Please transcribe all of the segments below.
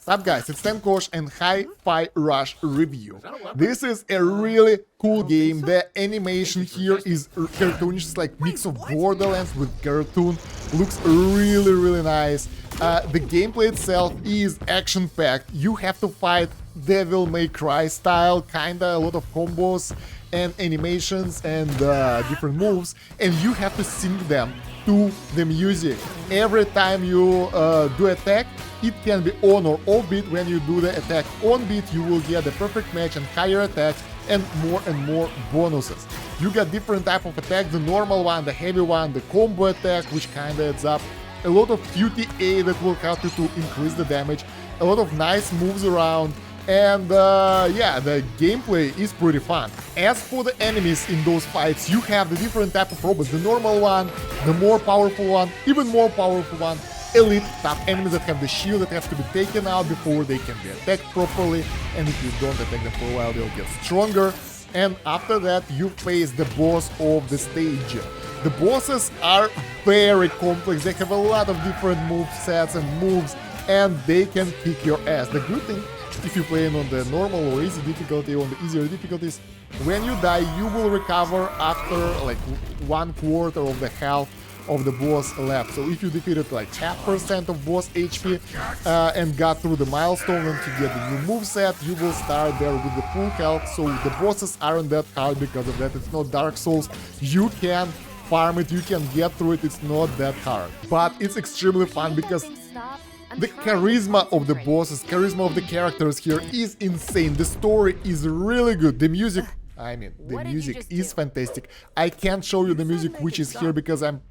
Sup guys, it's Kosh and Hi-Fi Rush review. This is a really cool game. The animation here is cartoonish, it's like mix of Borderlands with cartoon. Looks really nice. The gameplay itself is action-packed. You have to fight Devil May Cry style, kinda a lot of combos and animations and different moves, and you have to sync them to the music. Every time you do attack, it can be on or off beat. When you do the attack on beat, you will get the perfect match and higher attacks and more bonuses. You got different type of attack, the normal one, the heavy one, the combo attack, which kinda adds up. A lot of QTA that will help you to increase the damage, a lot of nice moves around, and yeah, the gameplay is pretty fun. As for the enemies in those fights, you have the different type of robots, the normal one, the more powerful one, even more powerful one, elite top enemies that have the shield that have to be taken out before they can be attacked properly, and if you don't attack them for a while, they'll get stronger. And after that, you face the boss of the stage. The bosses are very complex, they have a lot of different move sets and moves, and they can kick your ass. The good thing, if you're playing on the normal or easy difficulty, on the easier difficulties, when you die, you will recover after like 1/4 of the health of the boss left. So if you defeated like 0.5% of boss HP and got through the milestone and to get the new moveset, you will start there with the full health. So the bosses aren't that hard because of that. It's not Dark Souls. You can farm it, you can get through it, it's not that hard. But it's extremely fun because the charisma of the bosses, charisma of the characters here is insane. The story is really good. The music, the music is fantastic. I can't show you the music which is here because I'm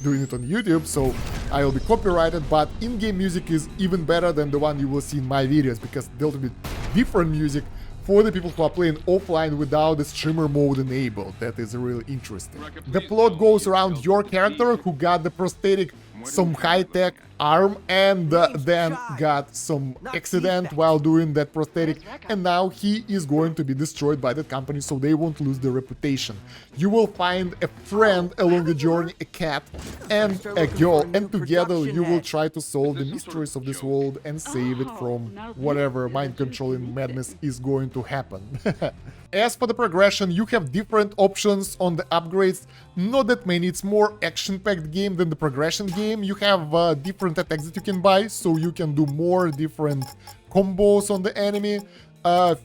doing it on YouTube, so I will be copyrighted, but in-game music is even better than the one you will see in my videos because there will be different music for the people who are playing offline without the streamer mode enabled. That is really interesting. The plot goes around your character who got the prosthetic, some high-tech arm, and then got some accident while doing that prosthetic, and now he is going to be destroyed by that company so they won't lose their reputation. You will find a friend along the journey, a cat and a girl, and together you will try to solve the mysteries of this world and save it from whatever mind-controlling madness is going to happen. As for the progression, you have different options on the upgrades, not that many. It's more action-packed game than the progression game. You have different attacks that you can buy, so you can do more different combos on the enemy,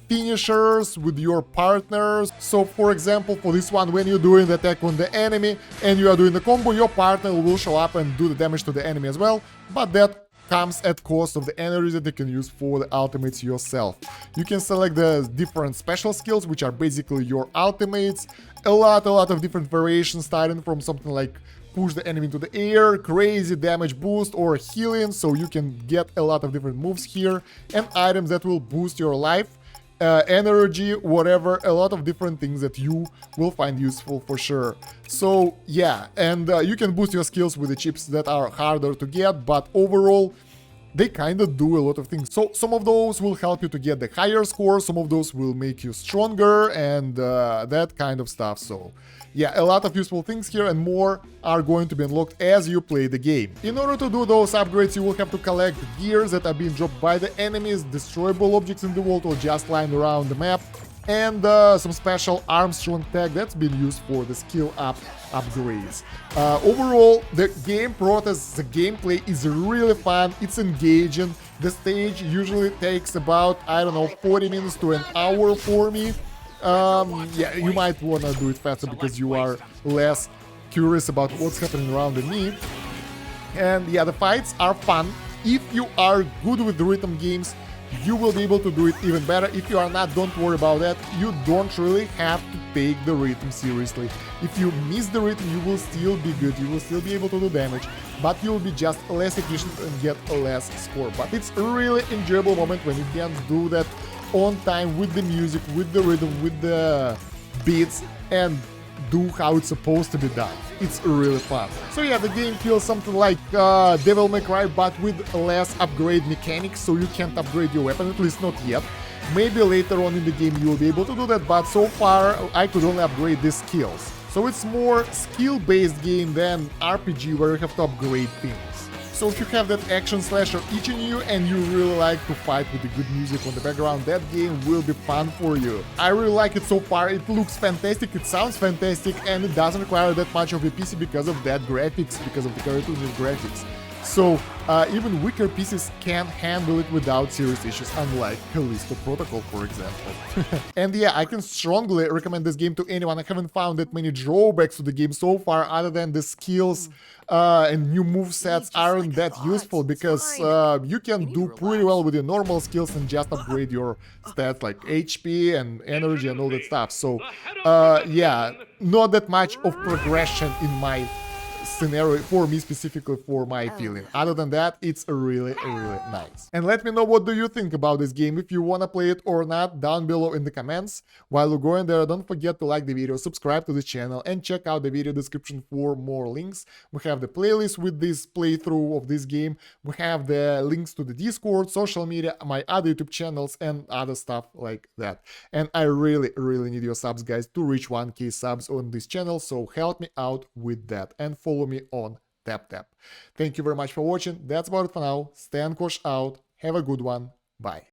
finishers with your partners. So for example, for this one, when you're doing the attack on the enemy and you are doing the combo, your partner will show up and do the damage to the enemy as well, but that comes at cost of the energy that you can use for the ultimates yourself. You can select the different special skills, which are basically your ultimates, a lot of different variations, starting from something like push the enemy into the air, crazy damage boost, or healing, so you can get a lot of different moves here, and items that will boost your life, energy, whatever, a lot of different things that you will find useful for sure. So yeah, and you can boost your skills with the chips that are harder to get, but overall they kind of do a lot of things. So some of those will help you to get the higher score, some of those will make you stronger, and that kind of stuff. So yeah, a lot of useful things here, and more are going to be unlocked as you play the game. In order to do those upgrades, you will have to collect gears that are being dropped by the enemies, destroyable objects in the world or just lying around the map, and some special Armstrong tag that's been used for the skill up upgrades. Overall, the game process, the gameplay is really fun, it's engaging. The stage usually takes about, I don't know, 40 minutes to an hour for me. Yeah, you might want to do it faster because you are less curious about what's happening around me. And yeah, the fights are fun. If you are good with the rhythm games, you will be able to do it even better. If you are not, don't worry about that. You don't really have to take the rhythm seriously. If you miss the rhythm, you will still be good, you will still be able to do damage, but you'll be just less efficient and get a less score. But it's a really enjoyable moment when you can do that on time with the music, with the rhythm, with the beats, and do how it's supposed to be done. It's really fun. So yeah, the game feels something like Devil May Cry, but with less upgrade mechanics, so you can't upgrade your weapon, at least not yet. Maybe later on in the game you will be able to do that, but so far I could only upgrade the skills. So it's more skill-based game than RPG where you have to upgrade things. So if you have that action slasher itching you and you really like to fight with the good music on the background, that game will be fun for you. I really like it so far. It looks fantastic, it sounds fantastic, and it doesn't require that much of a PC because of that graphics, because of the cartoonish graphics. So even weaker PCs can handle it without serious issues, unlike Callisto Protocol, for example. And yeah, I can strongly recommend this game to anyone. I haven't found that many drawbacks to the game so far, other than the skills and new movesets aren't that useful, because you can do pretty well with your normal skills and just upgrade your stats like HP and energy and all that stuff. So yeah, not that much of progression in my scenario for me, specifically for my feeling. Other than that, it's really nice. And let me know what do you think about this game, if you wanna play it or not, down below in the comments. While you're going there, don't forget to like the video, subscribe to the channel, and check out the video description for more links. We have the playlist with this playthrough of this game, we have the links to the Discord, social media, my other YouTube channels, and other stuff like that. And I really need your subs, guys, to reach 1K subs on this channel, so help me out with that and follow me on TapTap. Thank you very much for watching. That's about it for now. Stan Kosh out. Have a good one. Bye.